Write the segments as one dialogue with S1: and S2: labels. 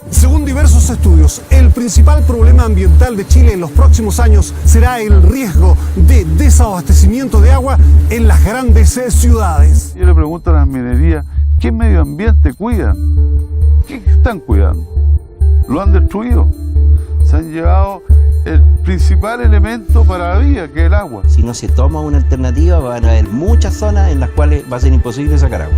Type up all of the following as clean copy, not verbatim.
S1: Según diversos estudios, el principal problema ambiental de Chile en los próximos años será el riesgo de desabastecimiento de agua en las grandes ciudades.
S2: Yo le pregunto a las minerías, ¿qué medio ambiente cuidan? ¿Qué están cuidando? Lo han destruido. Se han llevado el principal elemento para la vida, que es el agua.
S3: Si no se toma una alternativa, van a haber muchas zonas en las cuales va a ser imposible sacar agua.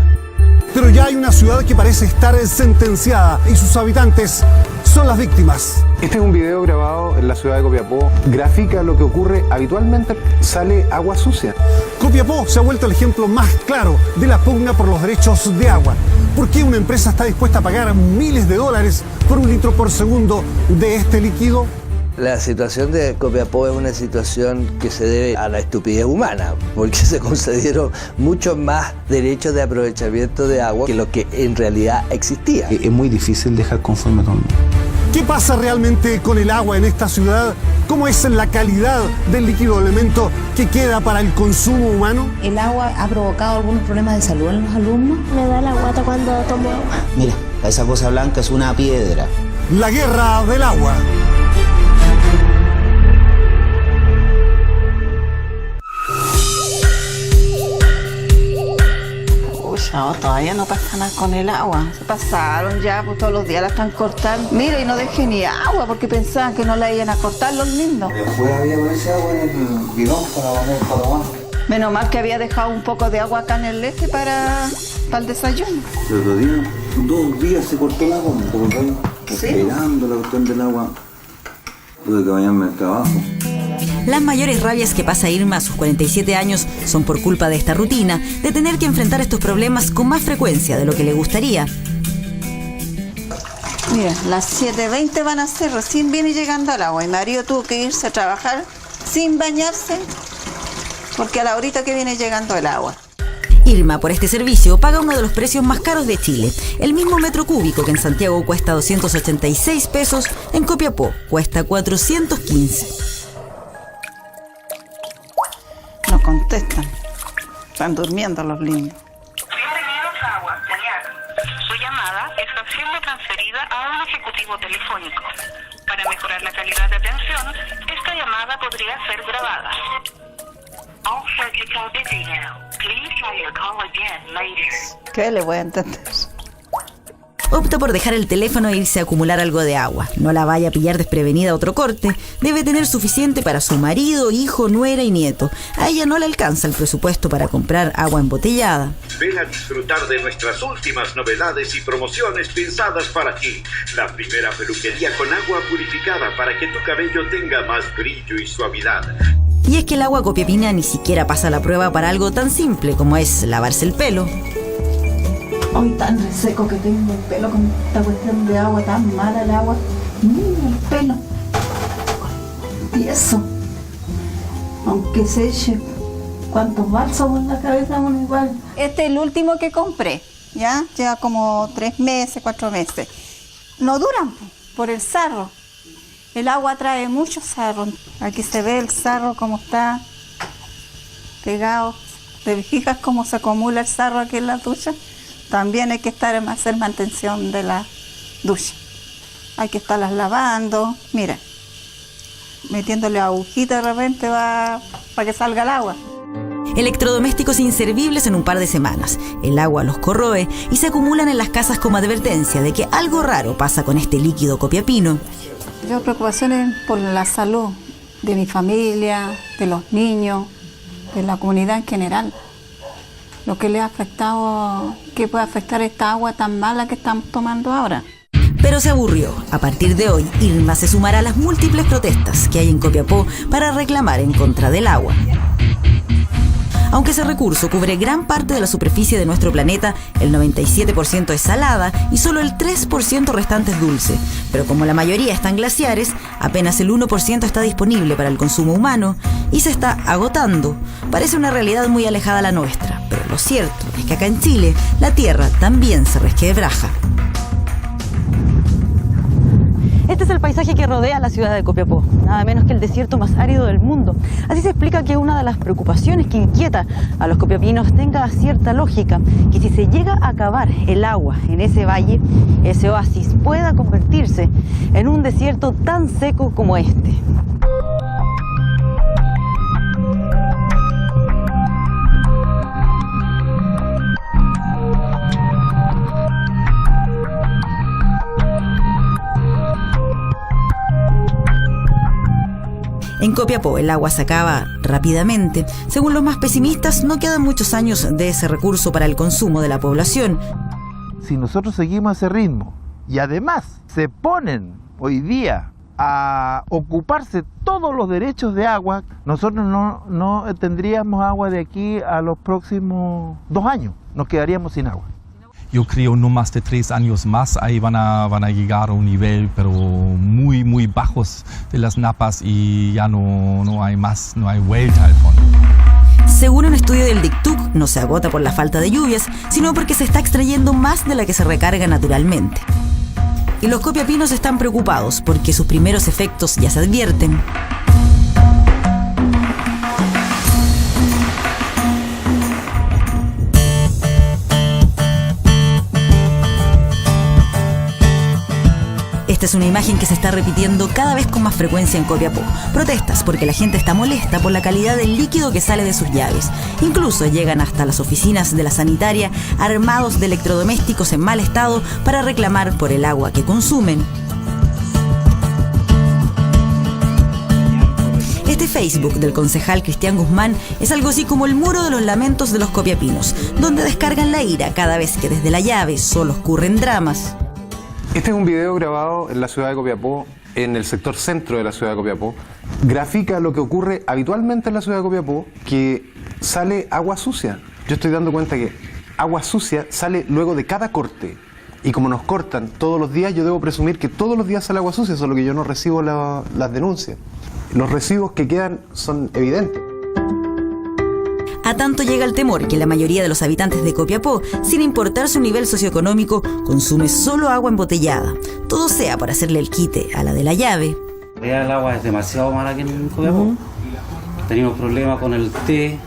S1: Pero ya hay una ciudad que parece estar sentenciada y sus habitantes son las víctimas.
S4: Este es un video grabado en la ciudad de Copiapó. Grafica lo que ocurre habitualmente. Sale agua sucia.
S1: Copiapó se ha vuelto el ejemplo más claro de la pugna por los derechos de agua. ¿Por qué una empresa está dispuesta a pagar miles de dólares por un litro por segundo de este líquido?
S5: La situación de Copiapó es una situación que se debe a la estupidez humana, porque se concedieron muchos más derechos de aprovechamiento de agua que lo que en realidad existía.
S3: Es muy difícil dejar conforme todo el mundo.
S1: ¿Qué pasa realmente con el agua en esta ciudad? ¿Cómo es la calidad del líquido elemento que queda para el consumo humano?
S6: ¿El agua ha provocado algunos problemas de salud en los alumnos?
S7: Me da la guata cuando tomo agua.
S3: Mira, esa cosa blanca es una piedra.
S1: La guerra del agua.
S8: No, todavía no pasa nada con el agua. Se pasaron ya, pues todos los días la están cortando. Mira, y no dejé ni agua porque pensaban que no la iban a cortar los niños.
S3: Después había ese agua en el bidón para poner para tomar.
S8: Menos mal que había dejado un poco de agua acá en el este para el desayuno.
S3: El otro día, 2 días se cortó el agua,
S8: Sí.
S3: esperando la cuestión del agua. Tuve que bañarme al trabajo.
S9: Las mayores rabias que pasa Irma a sus 47 años son por culpa de esta rutina, de tener que enfrentar estos problemas con más frecuencia de lo que le gustaría.
S8: Mira, las 7:20 van a ser, recién viene llegando al agua. Y mi marido tuvo que irse a trabajar sin bañarse, porque a la horita que viene llegando el agua.
S9: Irma, por este servicio, paga uno de los precios más caros de Chile. El mismo metro cúbico que en Santiago cuesta 286 pesos, en Copiapó cuesta 415.
S8: No contestan. Están durmiendo los niños.
S10: Bienvenidos a Agua, señal. Su llamada está siendo transferida a un ejecutivo telefónico. Para mejorar la calidad de atención, esta llamada podría ser grabada. All surgical busy now. Please try your call again later.
S8: ¿Qué le voy a entender?
S9: Opta por dejar el teléfono e irse a acumular algo de agua. No la vaya a pillar desprevenida otro corte. Debe tener suficiente para su marido, hijo, nuera y nieto. A ella no le alcanza el presupuesto para comprar agua embotellada.
S11: Ven a disfrutar de nuestras últimas novedades y promociones pensadas para ti. La primera peluquería con agua purificada para que tu cabello tenga más brillo y suavidad.
S9: Y es que el agua copiapina ni siquiera pasa la prueba para algo tan simple como es lavarse el pelo.
S8: Hoy tan reseco que tengo el pelo con esta cuestión de agua, tan mala el agua. Mira el pelo. Tieso. Aunque se eche cuantos bálsamos en la cabeza, uno igual. Este es el último que compré, ¿ya? Lleva como 3 meses, 4 meses. No duran por el sarro. El agua trae mucho sarro. Aquí se ve el sarro como está pegado. ¿Te fijas cómo se acumula el sarro aquí en la ducha? También hay que hacer mantención de la ducha. Hay que estarlas lavando. Mira, metiéndole agujitas de repente para que salga el agua.
S9: Electrodomésticos inservibles en un par de semanas. El agua los corroe y se acumulan en las casas como advertencia de que algo raro pasa con este líquido copiapino.
S8: Yo preocupaciones por la salud de mi familia, de los niños, de la comunidad en general. Lo que le ha afectado, que puede afectar esta agua tan mala que estamos tomando ahora.
S9: Pero se aburrió. A partir de hoy, Irma se sumará a las múltiples protestas que hay en Copiapó para reclamar en contra del agua. Aunque ese recurso cubre gran parte de la superficie de nuestro planeta, el 97% es salada y solo el 3% restante es dulce. Pero como la mayoría están glaciares, apenas el 1% está disponible para el consumo humano y se está agotando. Parece una realidad muy alejada a la nuestra, pero lo cierto es que acá en Chile la tierra también se resquebraja. Este es el paisaje que rodea la ciudad de Copiapó, nada menos que el desierto más árido del mundo. Así se explica que una de las preocupaciones que inquieta a los copiapinos tenga cierta lógica, que si se llega a acabar el agua en ese valle, ese oasis pueda convertirse en un desierto tan seco como este. En Copiapó el agua se acaba rápidamente. Según los más pesimistas, no quedan muchos años de ese recurso para el consumo de la población.
S12: Si nosotros seguimos ese ritmo y además se ponen hoy día a ocuparse todos los derechos de agua, nosotros no tendríamos agua de aquí a los próximos 2 años. Nos quedaríamos sin agua.
S13: Yo creo no más de 3 años más, ahí van a llegar a un nivel pero muy bajos de las napas y ya no hay más, no hay vuelta al fondo.
S9: Según un estudio del DICTUC, no se agota por la falta de lluvias, sino porque se está extrayendo más de la que se recarga naturalmente. Y los copiapinos están preocupados porque sus primeros efectos ya se advierten. Esta es una imagen que se está repitiendo cada vez con más frecuencia en Copiapó. Protestas porque la gente está molesta por la calidad del líquido que sale de sus llaves. Incluso llegan hasta las oficinas de la sanitaria armados de electrodomésticos en mal estado para reclamar por el agua que consumen. Este Facebook del concejal Cristian Guzmán es algo así como el muro de los lamentos de los copiapinos, donde descargan la ira cada vez que desde la llave solo ocurren dramas.
S4: Este es un video grabado en la ciudad de Copiapó, en el sector centro de la ciudad de Copiapó. Grafica lo que ocurre habitualmente en la ciudad de Copiapó, que sale agua sucia. Yo estoy dando cuenta que agua sucia sale luego de cada corte. Y como nos cortan todos los días, yo debo presumir que todos los días sale agua sucia, solo que yo no recibo las denuncias. Los residuos que quedan son evidentes.
S9: A tanto llega el temor que la mayoría de los habitantes de Copiapó, sin importar su nivel socioeconómico, consume solo agua embotellada. Todo sea por hacerle el quite a la de la llave.
S14: El agua es demasiado mala aquí en Copiapó. Tenemos problemas con el té.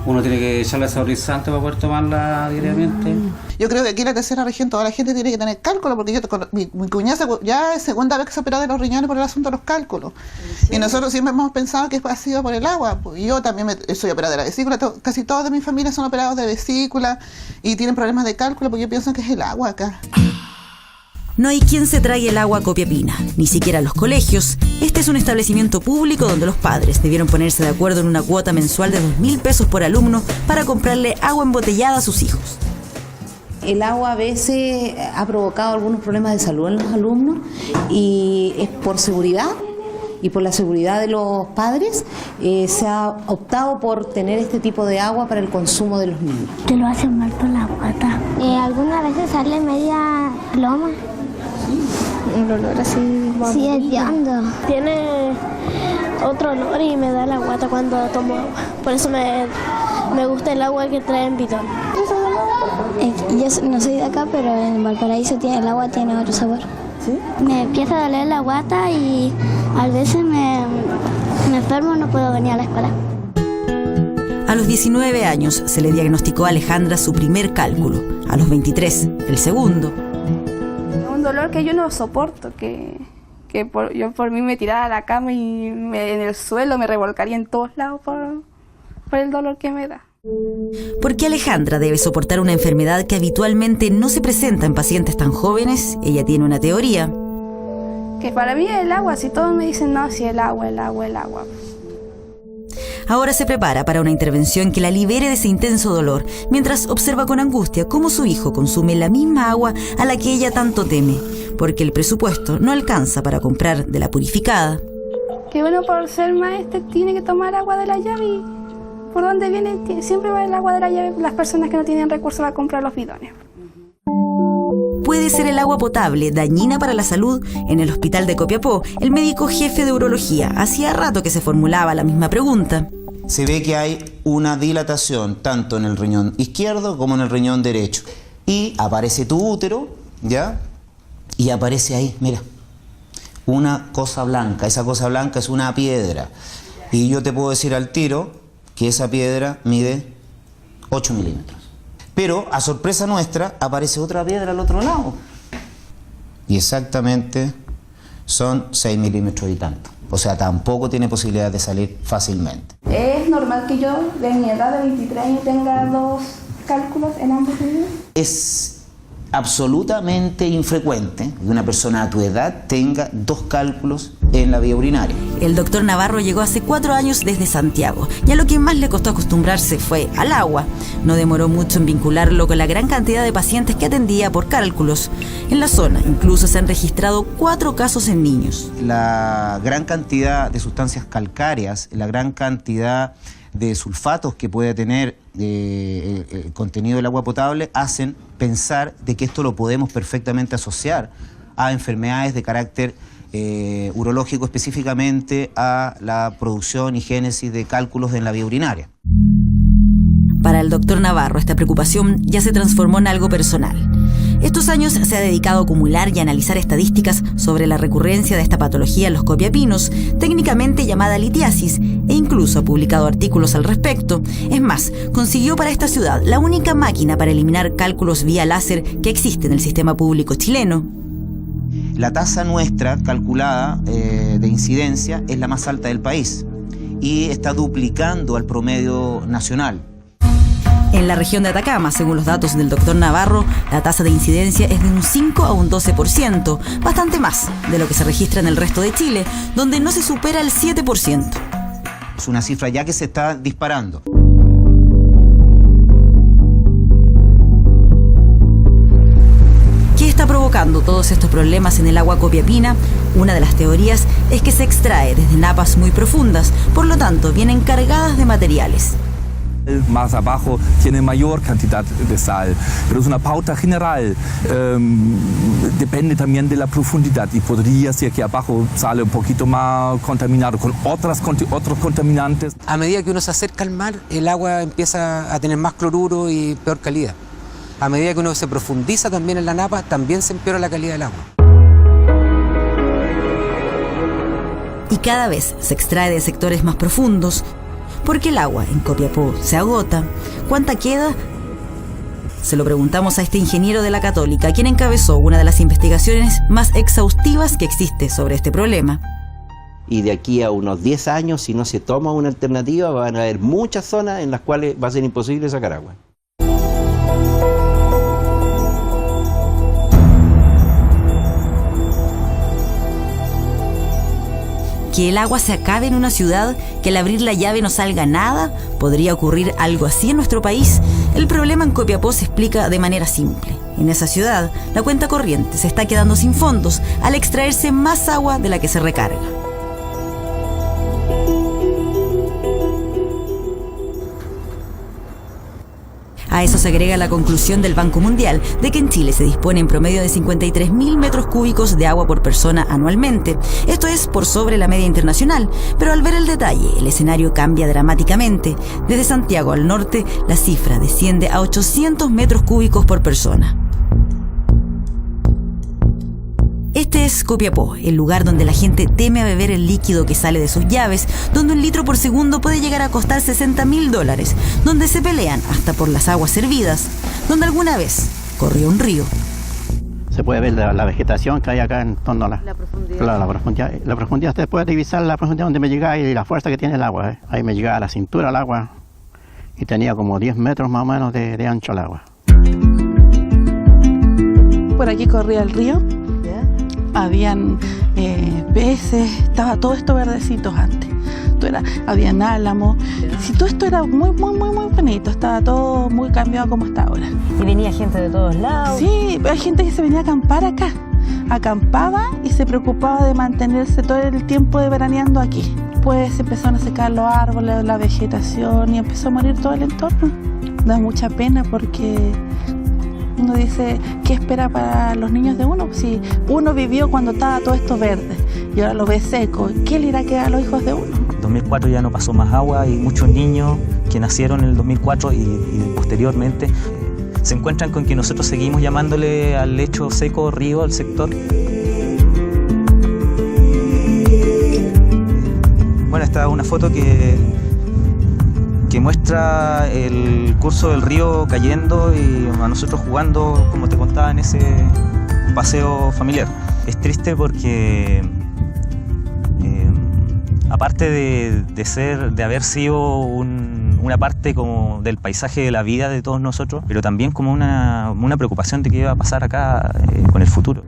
S14: Uno tiene que echarle saborizante para poder tomarla diariamente.
S15: Yo creo que aquí en la tercera región toda la gente tiene que tener cálculo, porque mi cuñada ya es segunda vez que se operó de los riñones por el asunto de los cálculos. ¿Sí? Y nosotros siempre hemos pensado que ha sido por el agua. Yo también soy operada de la vesícula, casi todos de mi familia son operados de vesícula y tienen problemas de cálculo porque yo pienso que es el agua acá.
S9: No hay quien se traiga el agua a Copiapina, ni siquiera los colegios. Este es un establecimiento público donde los padres debieron ponerse de acuerdo en una cuota mensual de 2.000 pesos por alumno para comprarle agua embotellada a sus hijos.
S6: El agua a veces ha provocado algunos problemas de salud en los alumnos y es por seguridad y por la seguridad de los padres se ha optado por tener este tipo de agua para el consumo de los niños.
S7: Te lo hacen mal por la guata. Algunas veces sale media loma.
S16: Un olor así.
S7: Sí, hediondo. Tiene otro olor y me da la guata cuando tomo agua. Por eso me gusta el agua que trae en bidón.
S16: Yo no soy de acá, pero en Valparaíso el agua tiene otro sabor.
S7: ¿Sí? Me empieza a doler la guata y a veces me enfermo, no puedo venir a la escuela.
S9: A los 19 años se le diagnosticó a Alejandra su primer cálculo. A los 23, el segundo.
S16: Un dolor que yo no soporto, yo por mí me tirara a la cama y en el suelo me revolcaría en todos lados por el dolor que me da.
S9: ¿Por qué Alejandra debe soportar una enfermedad que habitualmente no se presenta en pacientes tan jóvenes? Ella tiene una teoría.
S16: Que para mí es el agua, si todos me dicen no, si el agua.
S9: Ahora se prepara para una intervención que la libere de ese intenso dolor, mientras observa con angustia cómo su hijo consume la misma agua a la que ella tanto teme, porque el presupuesto no alcanza para comprar de la purificada.
S16: Que bueno, por ser maestra tiene que tomar agua de la llave y por donde viene siempre va el agua de la llave las personas que no tienen recursos para comprar los bidones.
S9: ¿Puede ser el agua potable dañina para la salud? En el hospital de Copiapó, el médico jefe de urología hacía rato que se formulaba la misma pregunta.
S17: Se ve que hay una dilatación tanto en el riñón izquierdo como en el riñón derecho. Y aparece tu útero, ¿ya? Y aparece ahí, mira, una cosa blanca. Esa cosa blanca es una piedra. Y yo te puedo decir al tiro que esa piedra mide 8 milímetros. Pero, a sorpresa nuestra, aparece otra piedra al otro lado. Y exactamente son 6 milímetros y tanto. O sea, tampoco tiene posibilidad de salir fácilmente.
S16: ¿Es normal que yo, de mi edad de 23 años, tenga 2 cálculos en ambos oídos?
S17: Es absolutamente infrecuente que una persona a tu edad tenga 2 cálculos en la vía urinaria.
S9: El doctor Navarro llegó hace 4 años desde Santiago y a lo que más le costó acostumbrarse fue al agua. No demoró mucho en vincularlo con la gran cantidad de pacientes que atendía por cálculos. En la zona incluso se han registrado 4 casos en niños.
S17: La gran cantidad de sustancias calcáreas, la gran cantidad de sulfatos que puede tener el contenido del agua potable hacen pensar de que esto lo podemos perfectamente asociar a enfermedades de carácter urológico, específicamente a la producción y génesis de cálculos en la vía urinaria.
S9: Para el doctor Navarro, esta preocupación ya se transformó en algo personal. Estos años se ha dedicado a acumular y analizar estadísticas sobre la recurrencia de esta patología en los copiapinos, técnicamente llamada litiasis, e incluso ha publicado artículos al respecto. Es más, consiguió para esta ciudad la única máquina para eliminar cálculos vía láser que existe en el sistema público chileno.
S17: La tasa nuestra calculada de incidencia es la más alta del país y está duplicando al promedio nacional.
S9: En la región de Atacama, según los datos del doctor Navarro, la tasa de incidencia es de un 5 a un 12%, bastante más de lo que se registra en el resto de Chile, donde no se supera el 7%.
S17: Es una cifra ya que se está disparando.
S9: ¿Qué está provocando todos estos problemas en el agua copiapina? Una de las teorías es que se extrae desde napas muy profundas, por lo tanto vienen cargadas de materiales.
S13: Más abajo tiene mayor cantidad de sal, pero es una pauta general, depende también de la profundidad y podría ser que abajo sale un poquito más contaminado con otros contaminantes.
S18: A medida que uno se acerca al mar, el agua empieza a tener más cloruro y peor calidad. A medida que uno se profundiza también en la napa, también se empeora la calidad del agua.
S9: Y cada vez se extrae de sectores más profundos, porque el agua en Copiapó se agota. ¿Cuánta queda? Se lo preguntamos a este ingeniero de la Católica, quien encabezó una de las investigaciones más exhaustivas que existe sobre este problema.
S3: Y de aquí a unos 10 años, si no se toma una alternativa, van a haber muchas zonas en las cuales va a ser imposible sacar agua.
S9: Que el agua se acabe en una ciudad, que al abrir la llave no salga nada, ¿podría ocurrir algo así en nuestro país? El problema en Copiapó se explica de manera simple. En esa ciudad, la cuenta corriente se está quedando sin fondos al extraerse más agua de la que se recarga. A eso se agrega la conclusión del Banco Mundial de que en Chile se dispone en promedio de 53.000 metros cúbicos de agua por persona anualmente. Esto es por sobre la media internacional, pero al ver el detalle, el escenario cambia dramáticamente. Desde Santiago al norte, la cifra desciende a 800 metros cúbicos por persona. Este es Copiapó, el lugar donde la gente teme a beber el líquido que sale de sus llaves, donde 1 litro por segundo puede llegar a costar $60.000, donde se pelean hasta por las aguas servidas, donde alguna vez corrió un río.
S19: Se puede ver la vegetación que hay acá en torno a la profundidad. Claro, la profundidad, usted puede divisar la profundidad donde me llega y la fuerza que tiene el agua. Ahí me llegaba a la cintura el agua y tenía como 10 metros más o menos de ancho el agua.
S15: Por aquí corría el río. Habían peces, estaba todo esto verdecito antes. Habían álamos. Si todo esto era muy bonito, estaba todo muy cambiado como está ahora.
S20: ¿Y venía gente de todos lados?
S15: Sí, hay gente que se venía a acampar acá. Acampaba y se preocupaba de mantenerse todo el tiempo de veraneando aquí. Pues se empezaron a secar los árboles, la vegetación y empezó a morir todo el entorno. Da mucha pena porque uno dice, ¿qué espera para los niños de uno? Si uno vivió cuando estaba todo esto verde y ahora lo ve seco, ¿qué le irá a quedar a los hijos de uno?
S21: En 2004 ya no pasó más agua y muchos niños que nacieron en el 2004 y posteriormente se encuentran con que nosotros seguimos llamándole al lecho seco río, al sector. Bueno, esta es una foto que muestra el curso del río cayendo y a nosotros jugando, como te contaba, en ese paseo familiar. Es triste porque aparte de haber sido una parte como del paisaje de la vida de todos nosotros, pero también como una preocupación de qué iba a pasar acá con el futuro.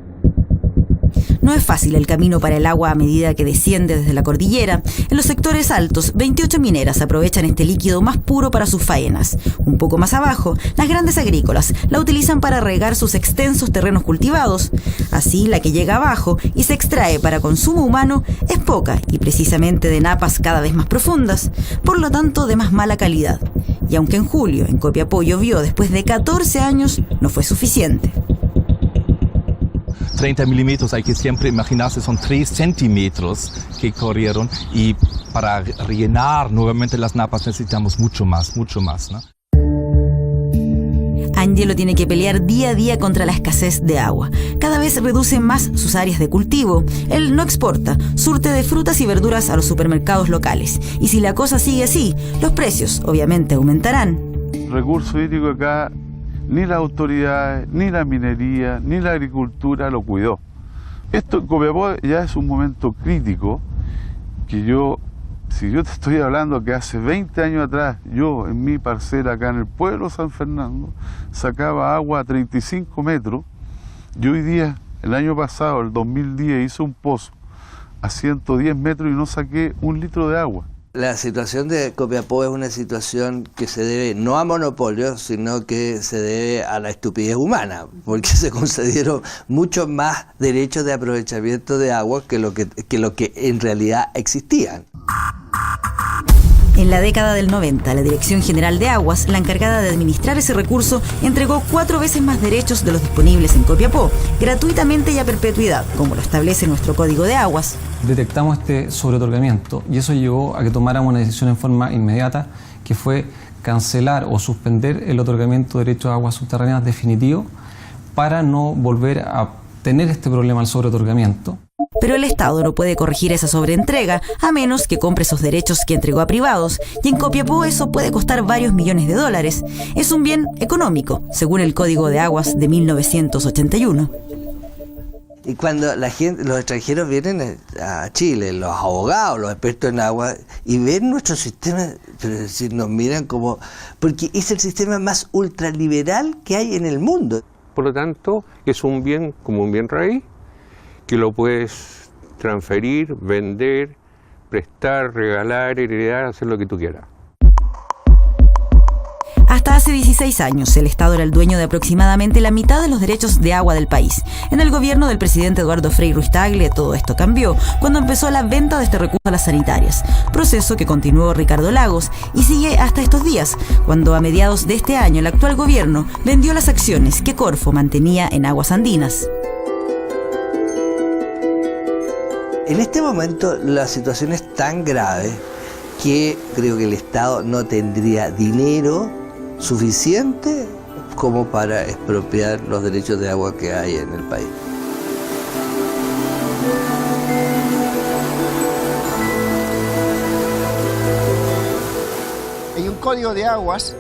S9: No es fácil el camino para el agua a medida que desciende desde la cordillera. En los sectores altos, 28 mineras aprovechan este líquido más puro para sus faenas. Un poco más abajo, las grandes agrícolas la utilizan para regar sus extensos terrenos cultivados. Así, la que llega abajo y se extrae para consumo humano es poca y precisamente de napas cada vez más profundas, por lo tanto de más mala calidad. Y aunque en julio en Copiapó llovió después de 14 años, no fue suficiente.
S13: 30 milímetros, hay que siempre imaginarse, son 3 centímetros que corrieron y para rellenar nuevamente las napas necesitamos mucho más, ¿no?
S9: Angelo tiene que pelear día a día contra la escasez de agua. Cada vez reduce más sus áreas de cultivo. Él no exporta, surte de frutas y verduras a los supermercados locales. Y si la cosa sigue así, los precios obviamente aumentarán.
S2: Recurso hídrico acá, ni las autoridades, ni la minería, ni la agricultura lo cuidó. Esto en Copiapó ya es un momento crítico que si yo te estoy hablando que hace 20 años atrás, yo en mi parcela acá en el pueblo San Fernando, sacaba agua a 35 metros, y hoy día, el año pasado, el 2010, hice un pozo a 110 metros y no saqué 1 litro de agua.
S5: La situación de Copiapó es una situación que se debe no a monopolios, sino que se debe a la estupidez humana, porque se concedieron muchos más derechos de aprovechamiento de agua que lo que en realidad existían.
S9: En la década del 90, la Dirección General de Aguas, la encargada de administrar ese recurso, entregó 4 veces más derechos de los disponibles en Copiapó, gratuitamente y a perpetuidad, como lo establece nuestro Código de Aguas.
S22: Detectamos este sobreotorgamiento y eso llevó a que tomáramos una decisión en forma inmediata, que fue cancelar o suspender el otorgamiento de derechos a aguas subterráneas definitivo para no volver a tener este problema al sobreotorgamiento.
S9: Pero el Estado no puede corregir esa sobreentrega a menos que compre esos derechos que entregó a privados, y en Copiapó eso puede costar varios millones de dólares. Es un bien económico, según el Código de Aguas de 1981.
S5: Y cuando los extranjeros vienen a Chile, los abogados, los expertos en agua, y ven nuestro sistema, pero es decir, nos miran como... porque es el sistema más ultraliberal que hay en el mundo.
S23: Por lo tanto, es un bien como un bien raíz, que lo puedes transferir, vender, prestar, regalar, heredar, hacer lo que tú quieras.
S9: Hasta hace 16 años, el Estado era el dueño de aproximadamente la mitad de los derechos de agua del país. En el gobierno del presidente Eduardo Frei Ruiz-Tagle, todo esto cambió cuando empezó la venta de este recurso a las sanitarias, proceso que continuó Ricardo Lagos y sigue hasta estos días, cuando a mediados de este año el actual gobierno vendió las acciones que Corfo mantenía en Aguas Andinas.
S5: En este momento la situación es tan grave que creo que el Estado no tendría dinero suficiente como para expropiar los derechos de agua que hay en el país.
S24: Hay un código de aguas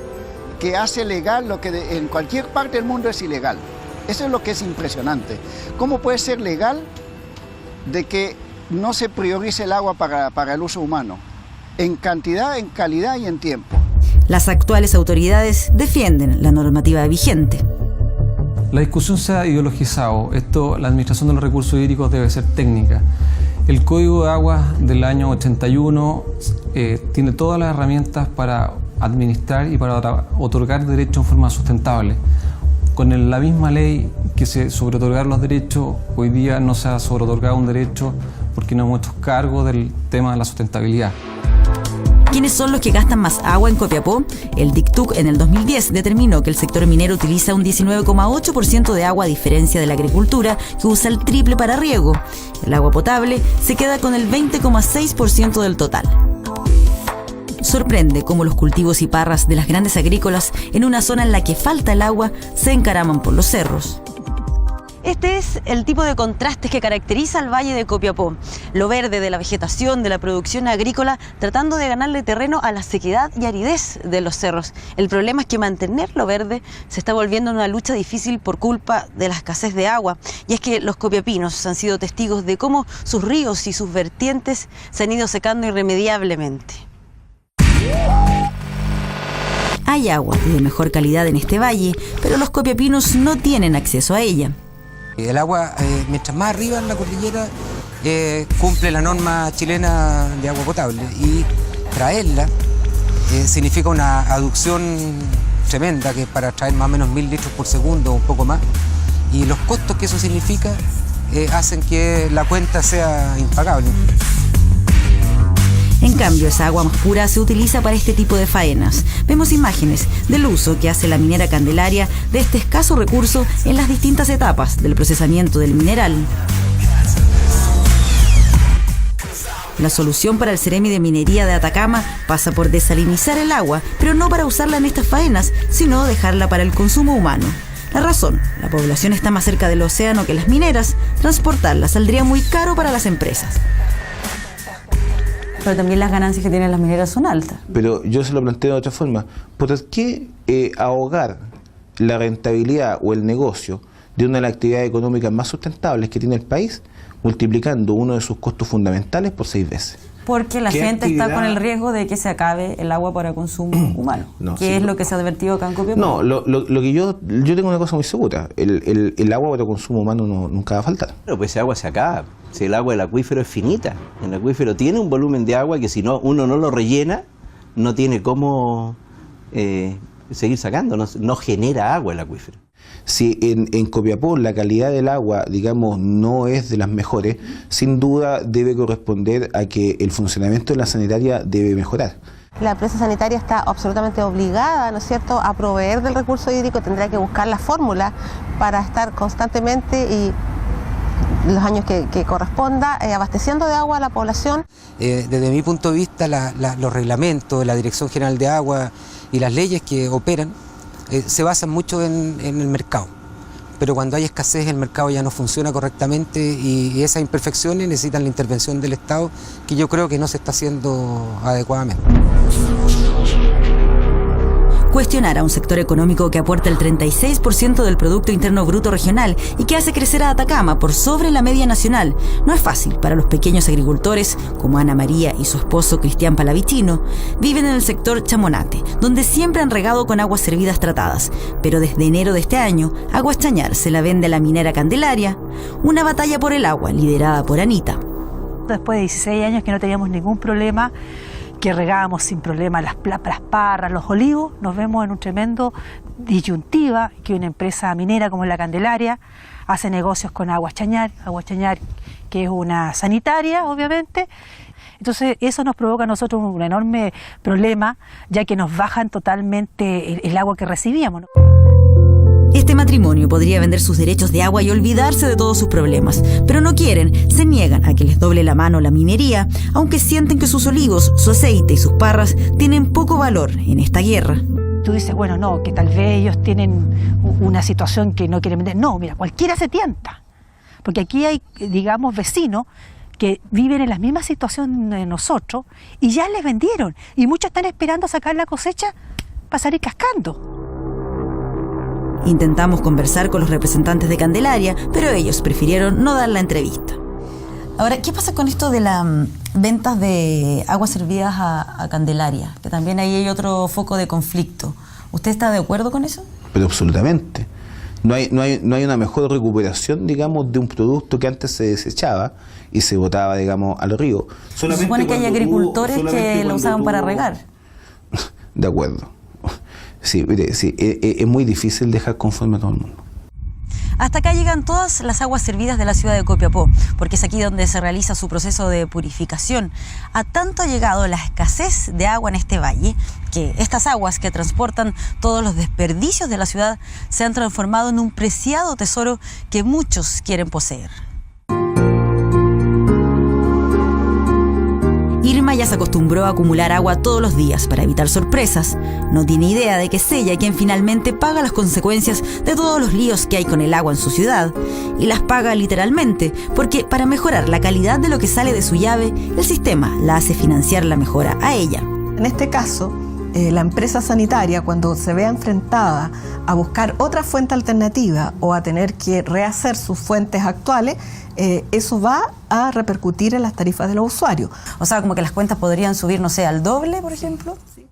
S24: que hace legal lo que en cualquier parte del mundo es ilegal. Eso es lo que es impresionante. ¿Cómo puede ser legal de que no se priorice el agua para el uso humano? En cantidad, en calidad y en tiempo.
S9: Las actuales autoridades defienden la normativa vigente.
S22: La discusión se ha ideologizado. La administración de los recursos hídricos debe ser técnica. El Código de Aguas del año 81 tiene todas las herramientas para administrar y para otorgar derechos en forma sustentable. Con la misma ley que se sobreotorgar los derechos, hoy día no se ha sobreotorgado un derecho porque no hemos hecho cargo del tema de la sustentabilidad.
S9: ¿Quiénes son los que gastan más agua en Copiapó? El DICTUC en el 2010 determinó que el sector minero utiliza un 19,8% de agua a diferencia de la agricultura, que usa el triple para riego. El agua potable se queda con el 20,6% del total. Sorprende cómo los cultivos y parras de las grandes agrícolas, en una zona en la que falta el agua, se encaraman por los cerros. Este es el tipo de contrastes que caracteriza al Valle de Copiapó. Lo verde de la vegetación, de la producción agrícola, tratando de ganarle terreno a la sequedad y aridez de los cerros. El problema es que mantener lo verde se está volviendo una lucha difícil por culpa de la escasez de agua. Y es que los copiapinos han sido testigos de cómo sus ríos y sus vertientes se han ido secando irremediablemente. Hay agua de mejor calidad en este valle, pero los copiapinos no tienen acceso a ella.
S18: El agua, mientras más arriba en la cordillera, cumple la norma chilena de agua potable, y traerla significa una aducción tremenda, que es para traer más o menos 1000 litros por segundo o un poco más, y los costos que eso significa hacen que la cuenta sea impagable.
S9: En cambio, esa agua más pura se utiliza para este tipo de faenas. Vemos imágenes del uso que hace la minera Candelaria de este escaso recurso en las distintas etapas del procesamiento del mineral. La solución para el Ceremi de Minería de Atacama pasa por desalinizar el agua, pero no para usarla en estas faenas, sino dejarla para el consumo humano. La razón, la población está más cerca del océano que las mineras, transportarla saldría muy caro para las empresas. Pero también las ganancias que tienen las mineras son altas.
S1: Pero yo se lo planteo de otra forma. ¿Por qué ahogar la rentabilidad o el negocio de una de las actividades económicas más sustentables que tiene el país, multiplicando uno de sus costos fundamentales por 6 veces?
S9: Porque la gente está con el riesgo de que se acabe el agua para consumo humano, que es lo que se ha advertido acá en Copiapó.
S1: No, lo que yo tengo una cosa muy segura, el agua para consumo humano nunca va a faltar.
S3: Pero pues ese agua se acaba, si el agua del acuífero es finita, el acuífero tiene un volumen de agua que si no uno no lo rellena, no tiene cómo seguir sacando, no genera agua el acuífero.
S1: Si en Copiapó la calidad del agua, digamos, no es de las mejores, sin duda debe corresponder a que el funcionamiento de la sanitaria debe mejorar.
S8: La empresa sanitaria está absolutamente obligada, ¿no es cierto?, a proveer del recurso hídrico, tendrá que buscar la fórmula para estar constantemente y los años que corresponda abasteciendo de agua a la población.
S18: Desde mi punto de vista, los reglamentos de la Dirección General de Agua y las leyes que operan se basan mucho en el mercado, pero cuando hay escasez el mercado ya no funciona correctamente y esas imperfecciones necesitan la intervención del Estado, que yo creo que no se está haciendo adecuadamente.
S9: Cuestionar a un sector económico que aporta el 36% del Producto Interno Bruto regional y que hace crecer a Atacama por sobre la media nacional no es fácil para los pequeños agricultores como Ana María y su esposo Cristian Palavicino. Viven en el sector Chamonate, donde siempre han regado con aguas servidas tratadas, pero desde enero de este año, Aguas Chañar se la vende a la minera Candelaria, una batalla por el agua liderada por Anita.
S10: Después de 16 años que no teníamos ningún problema, que regábamos sin problema las parras, los olivos, nos vemos en un tremendo disyuntiva que una empresa minera como la Candelaria hace negocios con Aguas Chañar, que es una sanitaria, obviamente. Entonces eso nos provoca a nosotros un enorme problema, ya que nos bajan totalmente el agua que recibíamos, ¿no?
S9: Este matrimonio podría vender sus derechos de agua y olvidarse de todos sus problemas, pero no quieren, se niegan a que les doble la mano la minería, aunque sienten que sus olivos, su aceite y sus parras tienen poco valor en esta guerra.
S10: Tú dices, bueno, no, que tal vez ellos tienen una situación que no quieren vender. No, mira, cualquiera se tienta, porque aquí hay, digamos, vecinos que viven en la misma situación de nosotros y ya les vendieron, y muchos están esperando sacar la cosecha para salir cascando.
S9: Intentamos conversar con los representantes de Candelaria, pero ellos prefirieron no dar la entrevista. Ahora, ¿qué pasa con esto de las ventas de aguas servidas a Candelaria? Que también ahí hay otro foco de conflicto. ¿Usted está de acuerdo con eso?
S1: Pero absolutamente. No hay una mejor recuperación, digamos, de un producto que antes se desechaba y se botaba, digamos, al río.
S9: Se supone que hay agricultores que lo usaban para regar.
S1: De acuerdo. Sí, mire, sí, es muy difícil dejar conforme a todo el mundo.
S9: Hasta acá llegan todas las aguas servidas de la ciudad de Copiapó, porque es aquí donde se realiza su proceso de purificación. A tanto ha llegado la escasez de agua en este valle, que estas aguas que transportan todos los desperdicios de la ciudad se han transformado en un preciado tesoro que muchos quieren poseer. Irma ya se acostumbró a acumular agua todos los días para evitar sorpresas. No tiene idea de que es ella quien finalmente paga las consecuencias de todos los líos que hay con el agua en su ciudad. Y las paga literalmente, porque para mejorar la calidad de lo que sale de su llave, el sistema la hace financiar la mejora a ella.
S4: En este caso, la empresa sanitaria, cuando se vea enfrentada a buscar otra fuente alternativa o a tener que rehacer sus fuentes actuales, eso va a repercutir en las tarifas de los usuarios.
S9: O sea, como que las cuentas podrían subir, no sé, al doble, por ejemplo. Sí.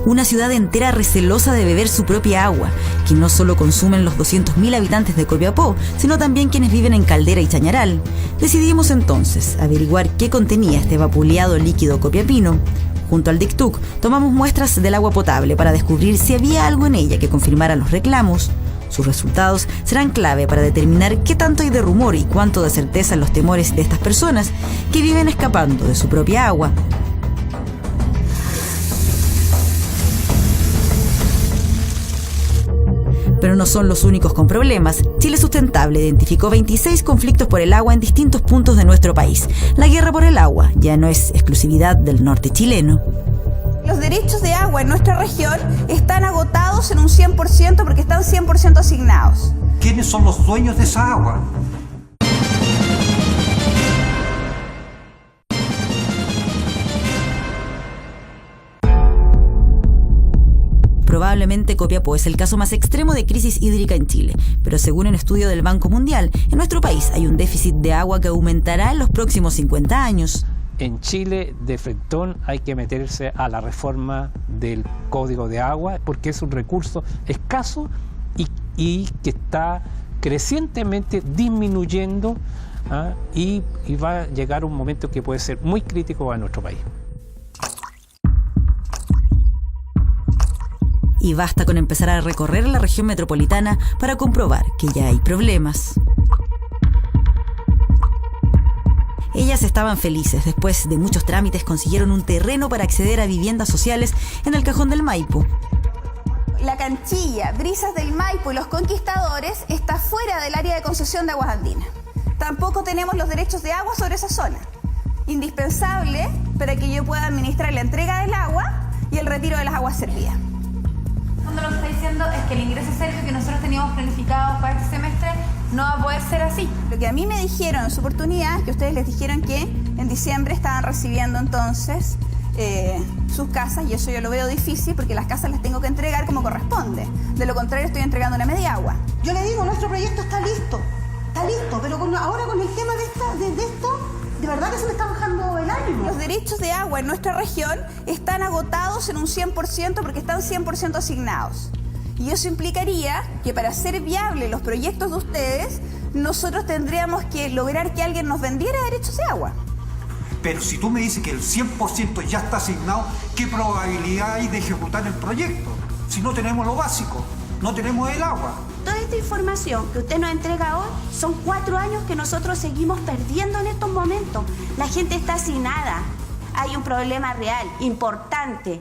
S9: Una ciudad entera recelosa de beber su propia agua, que no solo consumen los 200.000 habitantes de Copiapó, sino también quienes viven en Caldera y Chañaral. Decidimos entonces averiguar qué contenía este vapuleado líquido copiapino. Junto al DICTUC tomamos muestras del agua potable para descubrir si había algo en ella que confirmara los reclamos. Sus resultados serán clave para determinar qué tanto hay de rumor y cuánto de certeza en los temores de estas personas que viven escapando de su propia agua. Pero no son los únicos con problemas. Chile Sustentable identificó 26 conflictos por el agua en distintos puntos de nuestro país. La guerra por el agua ya no es exclusividad del norte chileno.
S11: Los derechos de agua en nuestra región están agotados en un 100% porque están 100% asignados.
S12: ¿Quiénes son los dueños de esa agua?
S9: Probablemente Copiapó es el caso más extremo de crisis hídrica en Chile, pero según un estudio del Banco Mundial, en nuestro país hay un déficit de agua que aumentará en los próximos 50 años.
S14: En Chile, de frentón, hay que meterse a la reforma del Código de Agua porque es un recurso escaso y que está crecientemente disminuyendo, y va a llegar un momento que puede ser muy crítico a nuestro país.
S9: Y basta con empezar a recorrer la región metropolitana para comprobar que ya hay problemas. Ellas estaban felices. Después de muchos trámites consiguieron un terreno para acceder a viviendas sociales en el Cajón del Maipo.
S11: La Canchilla, Brisas del Maipo y Los Conquistadores está fuera del área de concesión de aguas andinas. Tampoco tenemos los derechos de agua sobre esa zona. Indispensable para que yo pueda administrar la entrega del agua y el retiro de las aguas servidas.
S25: Lo que está diciendo es que el ingreso serbio que nosotros teníamos planificado para este semestre no va a poder ser así.
S11: Lo que a mí me dijeron en su oportunidad, que ustedes les dijeron que en diciembre estaban recibiendo entonces sus casas, y eso yo lo veo difícil porque las casas las tengo que entregar como corresponde. De lo contrario estoy entregando una media agua.
S26: Yo le digo, nuestro proyecto está listo, pero ahora con el tema de esto, de verdad que se me está bajando el ánimo.
S11: Los derechos de agua en nuestra región están agotados en un 100% porque están 100% asignados. Y eso implicaría que para hacer viables los proyectos de ustedes, nosotros tendríamos que lograr que alguien nos vendiera derechos de agua.
S12: Pero si tú me dices que el 100% ya está asignado, ¿qué probabilidad hay de ejecutar el proyecto? Si no tenemos lo básico, no tenemos el agua.
S26: Toda esta información que usted nos entrega hoy son 4 años que nosotros seguimos perdiendo en estos momentos. La gente está asignada. Hay un problema real, importante.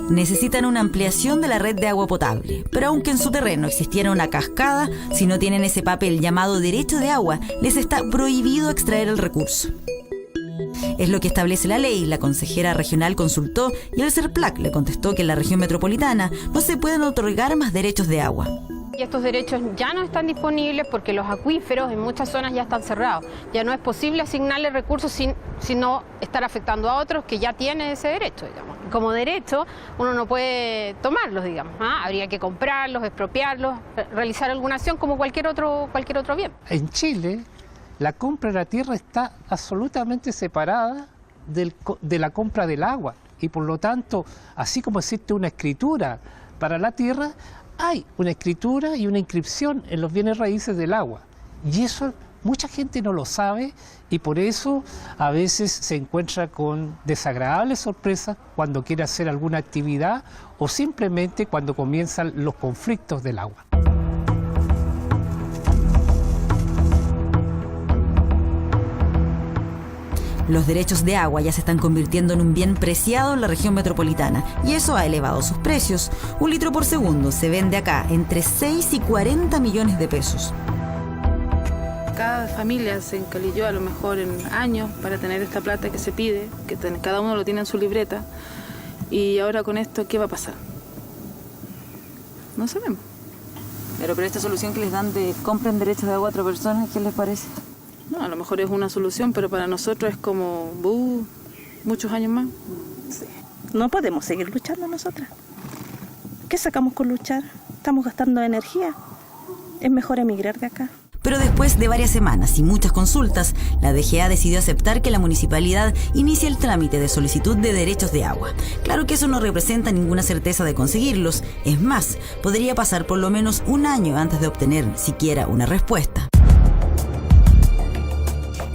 S9: Necesitan una ampliación de la red de agua potable, pero aunque en su terreno existiera una cascada, si no tienen ese papel llamado derecho de agua, les está prohibido extraer el recurso. Es lo que establece la ley. La consejera regional consultó y el CERPLAC le contestó que en la región metropolitana no se pueden otorgar más derechos de agua.
S27: Y estos derechos ya no están disponibles porque los acuíferos en muchas zonas ya están cerrados. Ya no es posible asignarle recursos sin no estar afectando a otros que ya tienen ese derecho, digamos. Como derecho uno no puede tomarlos, digamos. Habría que comprarlos, expropiarlos, realizar alguna acción como cualquier otro bien.
S14: En Chile, la compra de la tierra está absolutamente separada de la compra del agua. Y por lo tanto, así como existe una escritura para la tierra, hay una escritura y una inscripción en los bienes raíces del agua. Y eso mucha gente no lo sabe y por eso a veces se encuentra con desagradables sorpresas cuando quiere hacer alguna actividad o simplemente cuando comienzan los conflictos del agua.
S9: Los derechos de agua ya se están convirtiendo en un bien preciado en la región metropolitana y eso ha elevado sus precios. 1 litro por segundo se vende acá entre 6 y 40 millones de pesos.
S6: cada familia se encalilló a lo mejor en años para tener esta plata que se pide, que cada uno lo tiene en su libreta. Y ahora con esto, ¿qué va a pasar? No sabemos.
S7: Pero esta solución que les dan de compren derechos de agua a otra persona, ¿qué les parece?
S6: No, a lo mejor es una solución, pero para nosotros es como muchos años más.
S15: Sí. No podemos seguir luchando nosotras. ¿Qué sacamos con luchar? Estamos gastando energía. Es mejor emigrar de acá.
S9: Pero después de varias semanas y muchas consultas, la DGA decidió aceptar que la municipalidad inicie el trámite de solicitud de derechos de agua. Claro que eso no representa ninguna certeza de conseguirlos. Es más, podría pasar por lo menos un año antes de obtener siquiera una respuesta.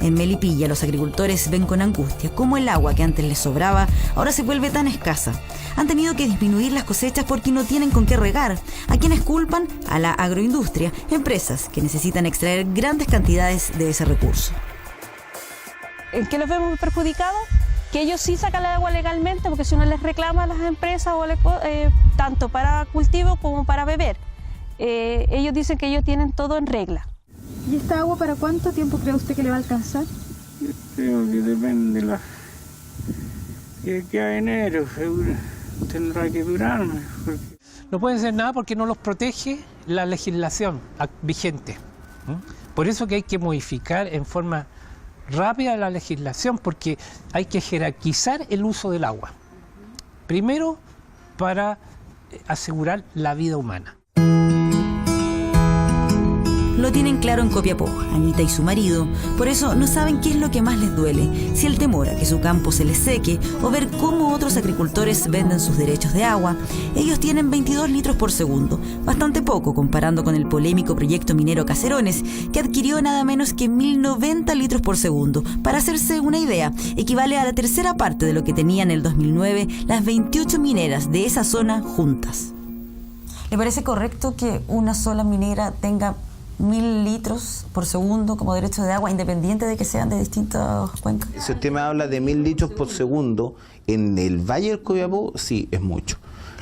S9: En Melipilla, los agricultores ven con angustia cómo el agua que antes les sobraba ahora se vuelve tan escasa. Han tenido que disminuir las cosechas porque no tienen con qué regar. ¿A quienes culpan? A la agroindustria, empresas que necesitan extraer grandes cantidades de ese recurso.
S15: ¿En qué los vemos perjudicados? Que ellos sí sacan el agua legalmente, porque si uno les reclama a las empresas, tanto para cultivo como para beber, ellos dicen que ellos tienen todo en regla.
S16: ¿Y esta agua para cuánto tiempo cree usted que le va a alcanzar?
S17: Yo creo que depende de que a enero tendrá que durarme.
S14: No pueden hacer nada porque no los protege la legislación vigente. Por eso que hay que modificar en forma rápida la legislación, porque hay que jerarquizar el uso del agua. Primero, para asegurar la vida humana.
S9: Lo tienen claro en Copiapó, Anita y su marido. Por eso no saben qué es lo que más les duele, si el temor a que su campo se les seque o ver cómo otros agricultores venden sus derechos de agua. Ellos tienen 22 litros por segundo, bastante poco comparando con el polémico proyecto minero Caserones, que adquirió nada menos que 1090 litros por segundo. Para hacerse una idea, equivale a la tercera parte de lo que tenían en el 2009 las 28 mineras de esa zona juntas.
S7: ¿Le parece correcto que una sola minera tenga 1000 litros por segundo como derecho de agua, independiente de que sean de distintas cuencas?
S1: Si usted me habla de 1000 litros por segundo, en el Valle del Copiapó, sí, es mucho.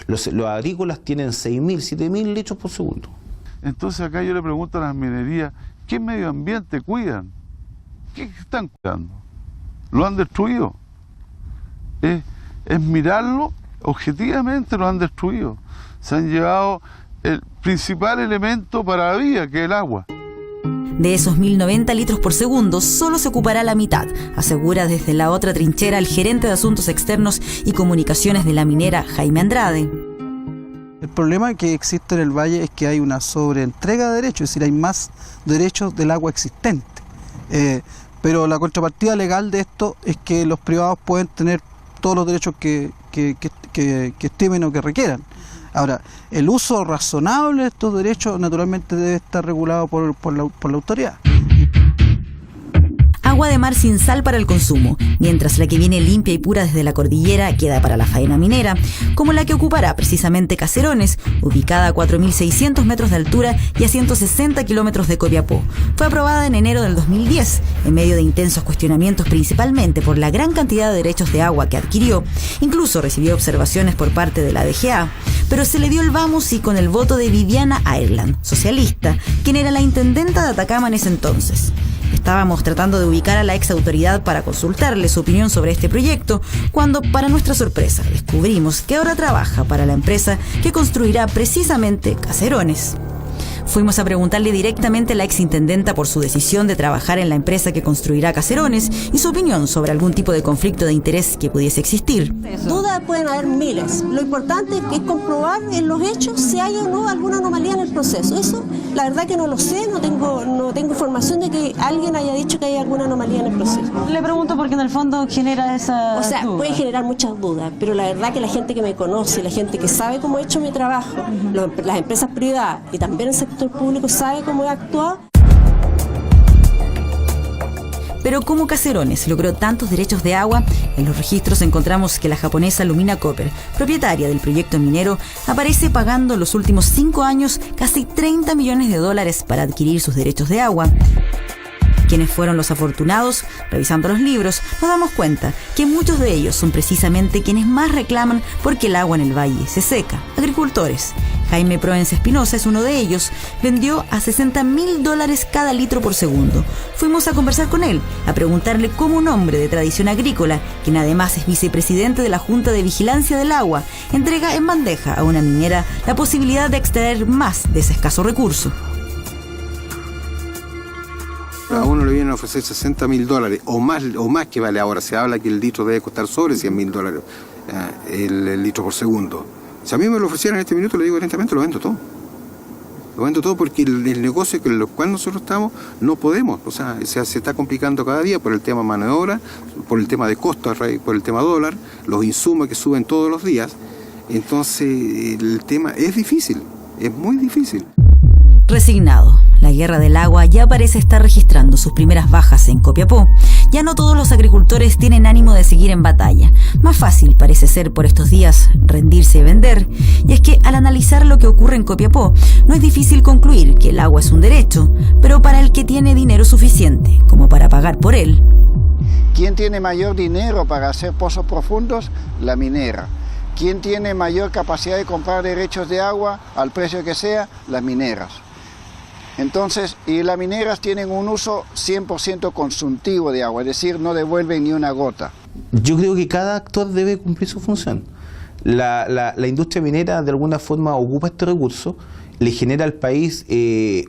S1: Los agrícolas tienen 6000, 7000 litros por segundo.
S2: Entonces acá yo le pregunto a las minerías, ¿qué medio ambiente cuidan? ¿Qué están cuidando? ¿Lo han destruido? Es mirarlo, objetivamente lo han destruido. Se han llevado el principal elemento para la vida, que es el agua.
S9: De esos 1090 litros por segundo, solo se ocupará la mitad, asegura desde la otra trinchera el gerente de Asuntos Externos y Comunicaciones de la minera, Jaime Andrade.
S19: El problema que existe en el valle es que hay una sobreentrega de derechos, es decir, hay más derechos del agua existente. Pero la contrapartida legal de esto es que los privados pueden tener todos los derechos que estimen o que requieran. Ahora, el uso razonable de estos derechos naturalmente debe estar regulado por la autoridad.
S9: Agua de mar sin sal para el consumo, mientras la que viene limpia y pura desde la cordillera queda para la faena minera, como la que ocupará precisamente Caserones, ubicada a 4.600 metros de altura y a 160 kilómetros de Copiapó. Fue aprobada en enero del 2010, en medio de intensos cuestionamientos principalmente por la gran cantidad de derechos de agua que adquirió. Incluso recibió observaciones por parte de la DGA, pero se le dio el vamos y con el voto de Viviana Ireland, socialista, quien era la intendenta de Atacama en ese entonces. Estábamos tratando de ubicar a la ex autoridad para consultarle su opinión sobre este proyecto, cuando, para nuestra sorpresa, descubrimos que ahora trabaja para la empresa que construirá precisamente Caserones. Fuimos a preguntarle directamente a la exintendenta por su decisión de trabajar en la empresa que construirá Caserones y su opinión sobre algún tipo de conflicto de interés que pudiese existir.
S20: Dudas pueden haber miles. Lo importante es comprobar en los hechos si hay o no alguna anomalía en el proceso. Eso, la verdad que no lo sé, no tengo información de que alguien haya dicho que hay alguna anomalía en el proceso.
S7: Le pregunto porque en el fondo genera esa
S20: O sea,
S7: duda.
S20: puede generar muchas dudas, pero la verdad que la gente que me conoce, la gente que sabe cómo he hecho mi trabajo, las empresas privadas y también el sector público sabe cómo he actuado.
S9: Pero ¿cómo Caserones logró tantos derechos de agua? En los registros encontramos que la japonesa Lumina Copper, propietaria del proyecto minero, aparece pagando los últimos 5 años casi $30 millones para adquirir sus derechos de agua. ¿Quiénes fueron los afortunados? Revisando los libros, nos damos cuenta que muchos de ellos son precisamente quienes más reclaman porque el agua en el valle se seca. Agricultores. Jaime Proenza Espinosa es uno de ellos, vendió a $60.000 cada litro por segundo. Fuimos a conversar con él, a preguntarle cómo un hombre de tradición agrícola, quien además es vicepresidente de la Junta de Vigilancia del Agua, entrega en bandeja a una minera la posibilidad de extraer más de ese escaso recurso.
S3: A uno le vienen a ofrecer $60.000 o más que vale ahora. Se habla que el litro debe costar sobre $100.000 el litro por segundo. Si a mí me lo ofrecieran en este minuto, le digo directamente, lo vendo todo. Lo vendo todo porque el negocio con el cual nosotros estamos no podemos. O sea, se está complicando cada día por el tema mano de obra, por el tema de costos, por el tema dólar, los insumos que suben todos los días. Entonces el tema es difícil, es muy difícil.
S9: Resignado, la guerra del agua ya parece estar registrando sus primeras bajas en Copiapó. Ya no todos los agricultores tienen ánimo de seguir en batalla. Más fácil parece ser por estos días rendirse y vender. Y es que al analizar lo que ocurre en Copiapó, no es difícil concluir que el agua es un derecho, pero para el que tiene dinero suficiente como para pagar por él.
S5: ¿Quién tiene mayor dinero para hacer pozos profundos? La minera. ¿Quién tiene mayor capacidad de comprar derechos de agua al precio que sea? Las mineras. Entonces, y las mineras tienen un uso 100% consultivo de agua, es decir, no devuelven ni una gota.
S1: Yo creo que cada actor debe cumplir su función. La industria minera de alguna forma ocupa este recurso, le genera al país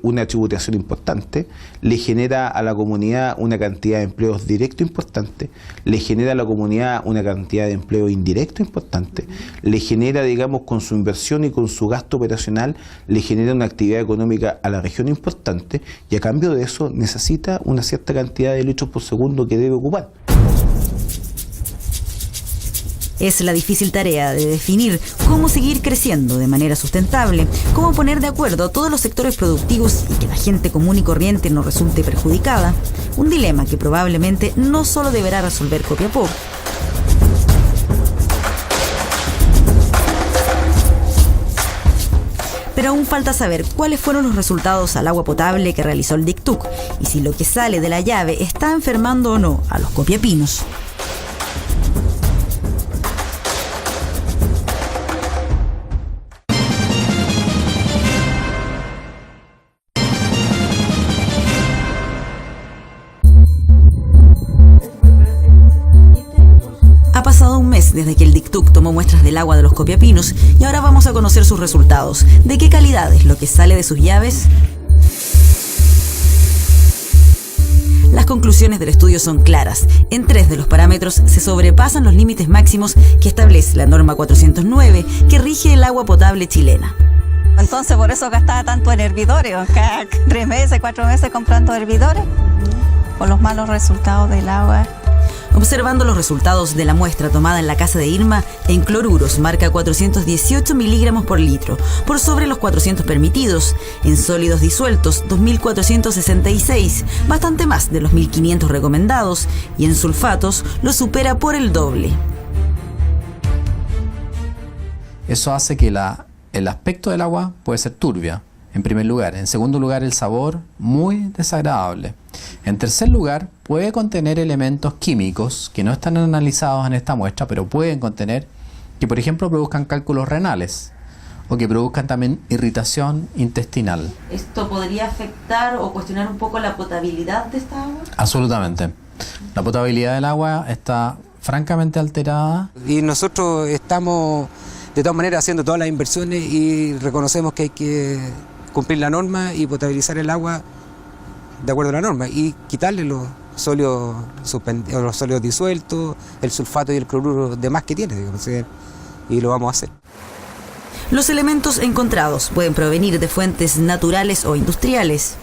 S1: una tributación importante, le genera a la comunidad una cantidad de empleos directos importante, le genera a la comunidad una cantidad de empleo indirecto importante, le genera, digamos, con su inversión y con su gasto operacional, le genera una actividad económica a la región importante, y a cambio de eso necesita una cierta cantidad de litros por segundo que debe ocupar.
S9: Es la difícil tarea de definir cómo seguir creciendo de manera sustentable, cómo poner de acuerdo a todos los sectores productivos y que la gente común y corriente no resulte perjudicada. Un dilema que probablemente no solo deberá resolver Copiapó. Pero aún falta saber cuáles fueron los resultados al agua potable que realizó el DICTUC y si lo que sale de la llave está enfermando o no a los copiapinos. Ha pasado un mes desde que el DICTUC tomó muestras del agua de los copiapinos y ahora vamos a conocer sus resultados. ¿De qué calidad es lo que sale de sus llaves? Las conclusiones del estudio son claras. En 3 de los parámetros se sobrepasan los límites máximos que establece la norma 409 que rige el agua potable chilena.
S13: Entonces por eso gastaba tanto en hervidores, cada 3 meses, 4 meses comprando hervidores, por los malos resultados del agua.
S9: Observando los resultados de la muestra tomada en la casa de Irma, en cloruros marca 418 miligramos por litro, por sobre los 400 permitidos. En sólidos disueltos, 2.466, bastante más de los 1.500 recomendados. Y en sulfatos, lo supera por el doble.
S21: Eso hace que el aspecto del agua puede ser turbia, en primer lugar. En segundo lugar, el sabor muy desagradable. En tercer lugar, puede contener elementos químicos que no están analizados en esta muestra, pero pueden contener que, por ejemplo, produzcan cálculos renales o que produzcan también irritación intestinal.
S7: ¿Esto podría afectar o cuestionar un poco la potabilidad de esta agua?
S21: Absolutamente. La potabilidad del agua está francamente alterada.
S18: Y nosotros estamos, de todas maneras, haciendo todas las inversiones y reconocemos que hay que cumplir la norma y potabilizar el agua de acuerdo a la norma y quitarle los sólidos disueltos, el sulfato y el cloruro de más que tiene, digamos, y lo vamos a hacer.
S9: Los elementos encontrados pueden provenir de fuentes naturales o industriales.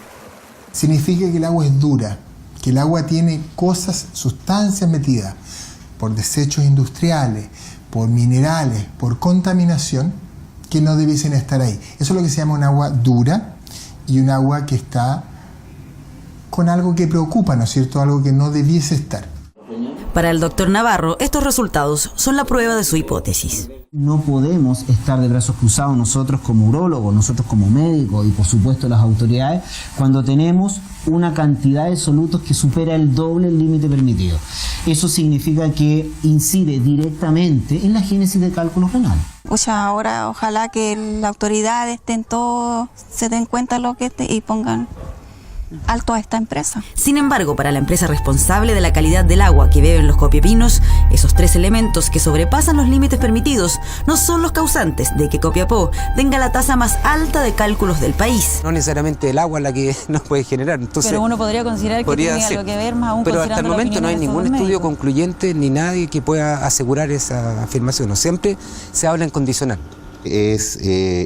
S22: Significa que el agua es dura, que el agua tiene cosas, sustancias metidas por desechos industriales, por minerales, por contaminación, que no debiesen estar ahí. Eso es lo que se llama un agua dura y un agua que está con algo que preocupa, ¿no es cierto? Algo que no debiese estar.
S9: Para el doctor Navarro, estos resultados son la prueba de su hipótesis.
S4: No podemos estar de brazos cruzados nosotros como urólogos, nosotros como médicos y por supuesto las autoridades cuando tenemos una cantidad de solutos que supera el doble el límite permitido. Eso significa que incide directamente en la génesis de cálculos renales.
S13: Ahora ojalá que las autoridades se den cuenta de lo que y pongan alto a esta empresa.
S9: Sin embargo, para la empresa responsable de la calidad del agua que beben los copiapinos, esos 3 elementos que sobrepasan los límites permitidos no son los causantes de que Copiapó tenga la tasa más alta de cálculos del país.
S18: No necesariamente el agua la que nos puede generar. Entonces,
S7: pero uno podría considerar que tiene algo que ver, más aún
S18: pero hasta el momento no hay ningún estudio
S7: médicos
S18: concluyente ni nadie que pueda asegurar esa afirmación. Siempre se habla en condicional.
S8: Es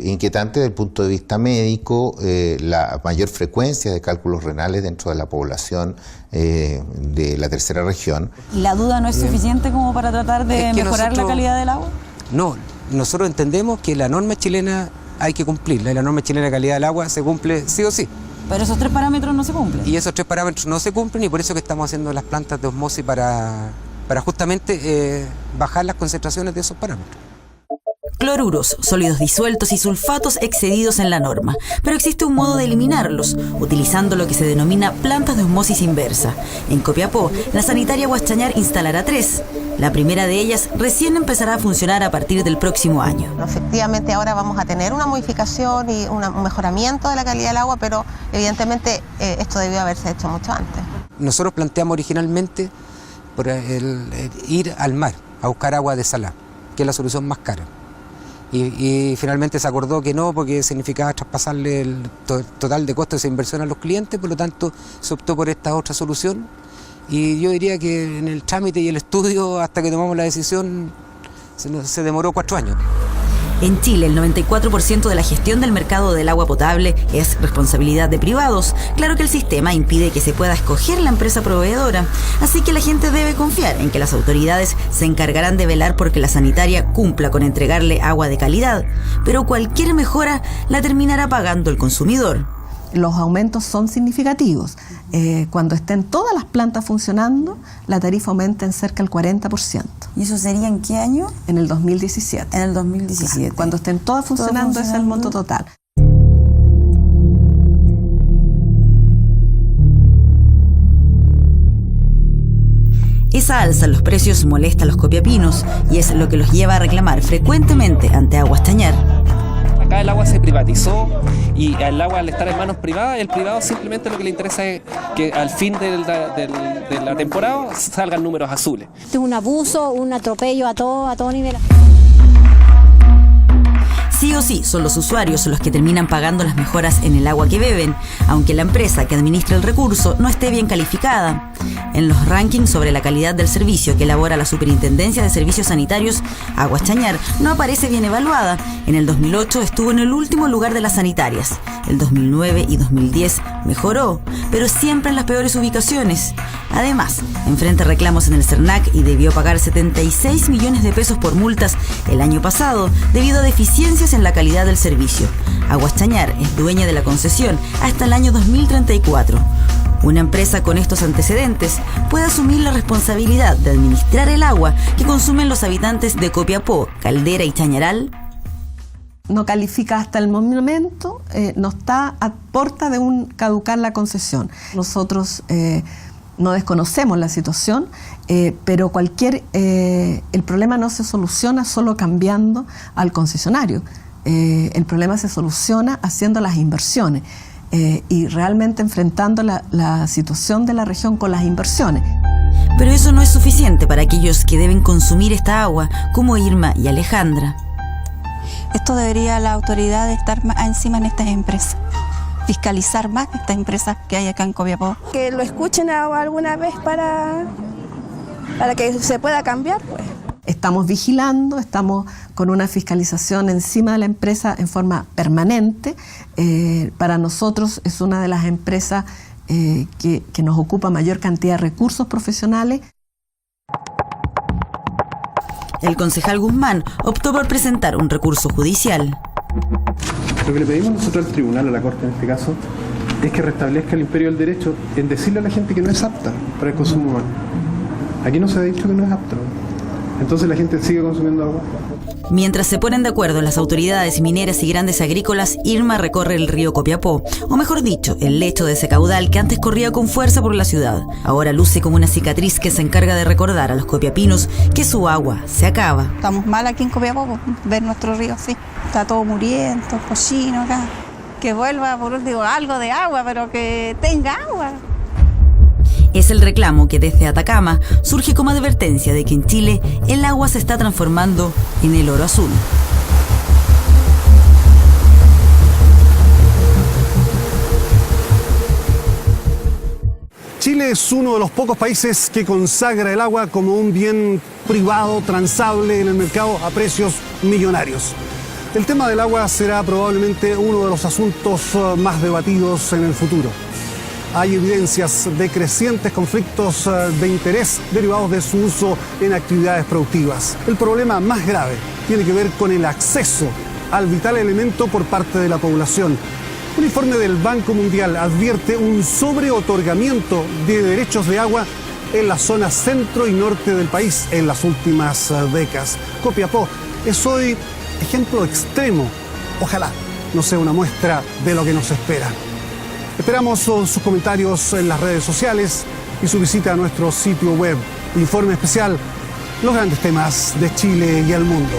S8: inquietante desde el punto de vista médico la mayor frecuencia de cálculos renales dentro de la población de la tercera región.
S7: ¿Y la duda no es suficiente como para tratar de mejorar la calidad del agua?
S18: No, nosotros entendemos que la norma chilena hay que cumplirla y la norma chilena de calidad del agua se cumple sí o sí.
S7: Pero esos 3 parámetros no se cumplen.
S18: Y esos 3 parámetros no se cumplen y por eso que estamos haciendo las plantas de osmosis para justamente bajar las concentraciones de esos parámetros.
S9: Cloruros, sólidos disueltos y sulfatos excedidos en la norma, pero existe un modo de eliminarlos, utilizando lo que se denomina plantas de osmosis inversa. En Copiapó, la sanitaria Huachañar instalará 3. La primera de ellas recién empezará a funcionar a partir del próximo año.
S10: Efectivamente ahora vamos a tener una modificación y un mejoramiento de la calidad del agua, pero evidentemente esto debió haberse hecho mucho antes.
S18: Nosotros planteamos originalmente por ir al mar a buscar agua desalada, que es la solución más cara. Y finalmente se acordó que no, porque significaba traspasarle el total de costo de esa inversión a los clientes, por lo tanto se optó por esta otra solución. Y yo diría que en el trámite y el estudio, hasta que tomamos la decisión, se demoró 4 años.
S9: En Chile, el 94% de la gestión del mercado del agua potable es responsabilidad de privados. Claro que el sistema impide que se pueda escoger la empresa proveedora, así que la gente debe confiar en que las autoridades se encargarán de velar porque la sanitaria cumpla con entregarle agua de calidad, pero cualquier mejora la terminará pagando el consumidor.
S11: Los aumentos son significativos. Cuando estén todas las plantas funcionando, la tarifa aumenta en cerca del 40%.
S7: ¿Y eso sería en qué año?
S11: En el 2017.
S7: En el 2017.
S11: Claro, cuando estén todas funcionando es el monto total.
S9: Esa alza en los precios molesta a los copiapinos y es lo que los lleva a reclamar frecuentemente ante Aguas Chañar.
S23: Acá el agua se privatizó y el agua, al estar en manos privadas, el privado simplemente lo que le interesa es que al fin de la temporada salgan números azules.
S24: Este es un abuso, un atropello a todo nivel.
S9: Sí o sí, son los usuarios los que terminan pagando las mejoras en el agua que beben, aunque la empresa que administra el recurso no esté bien calificada. En los rankings sobre la calidad del servicio que elabora la Superintendencia de Servicios Sanitarios, Aguas Chañar no aparece bien evaluada. En el 2008 estuvo en el último lugar de las sanitarias. El 2009 y 2010 mejoró, pero siempre en las peores ubicaciones. Además, enfrenta reclamos en el CERNAC y debió pagar 76 millones de pesos por multas el año pasado debido a deficiencias en la calidad del servicio. Aguas Chañar es dueña de la concesión hasta el año 2034. Una empresa con estos antecedentes puede asumir la responsabilidad de administrar el agua que consumen los habitantes de Copiapó, Caldera y Chañaral.
S11: No califica hasta el momento, no está a puerta de caducar la concesión. Nosotros no desconocemos la situación, pero el problema no se soluciona solo cambiando al concesionario. El problema se soluciona haciendo las inversiones y realmente enfrentando la situación de la región con las inversiones.
S9: Pero eso no es suficiente para aquellos que deben consumir esta agua, como Irma y Alejandra.
S13: Esto debería la autoridad estar más encima en estas empresas, fiscalizar más estas empresas que hay acá en Copiapó.
S20: Que lo escuchen alguna vez para que se pueda cambiar, pues.
S11: Estamos vigilando, estamos con una fiscalización encima de la empresa en forma permanente. Para nosotros es una de las empresas que nos ocupa mayor cantidad de recursos profesionales.
S9: El concejal Guzmán optó por presentar un recurso judicial.
S25: Lo que le pedimos nosotros al tribunal, a la Corte en este caso, es que restablezca el imperio del derecho en decirle a la gente que no es apta para el consumo humano. Aquí no se ha dicho que no es apto. Entonces la gente sigue consumiendo agua.
S9: Mientras se ponen de acuerdo las autoridades mineras y grandes agrícolas, Irma recorre el río Copiapó, o mejor dicho, el lecho de ese caudal que antes corría con fuerza por la ciudad. Ahora luce como una cicatriz que se encarga de recordar a los copiapinos que su agua se acaba.
S13: Estamos mal aquí en Copiapó, ver nuestro río así. Está todo muriendo, cochino acá. Que vuelva, por último, algo de agua, pero que tenga agua.
S9: Es el reclamo que desde Atacama surge como advertencia de que en Chile el agua se está transformando en el oro azul.
S6: Chile es uno de los pocos países que consagra el agua como un bien privado, transable en el mercado a precios millonarios. El tema del agua será probablemente uno de los asuntos más debatidos en el futuro. Hay evidencias de crecientes conflictos de interés derivados de su uso en actividades productivas. El problema más grave tiene que ver con el acceso al vital elemento por parte de la población. Un informe del Banco Mundial advierte un sobreotorgamiento de derechos de agua en la zona centro y norte del país en las últimas décadas. Copiapó es hoy ejemplo extremo. Ojalá no sea una muestra de lo que nos espera. Esperamos sus comentarios en las redes sociales y su visita a nuestro sitio web. Informe especial, los grandes temas de Chile y el mundo.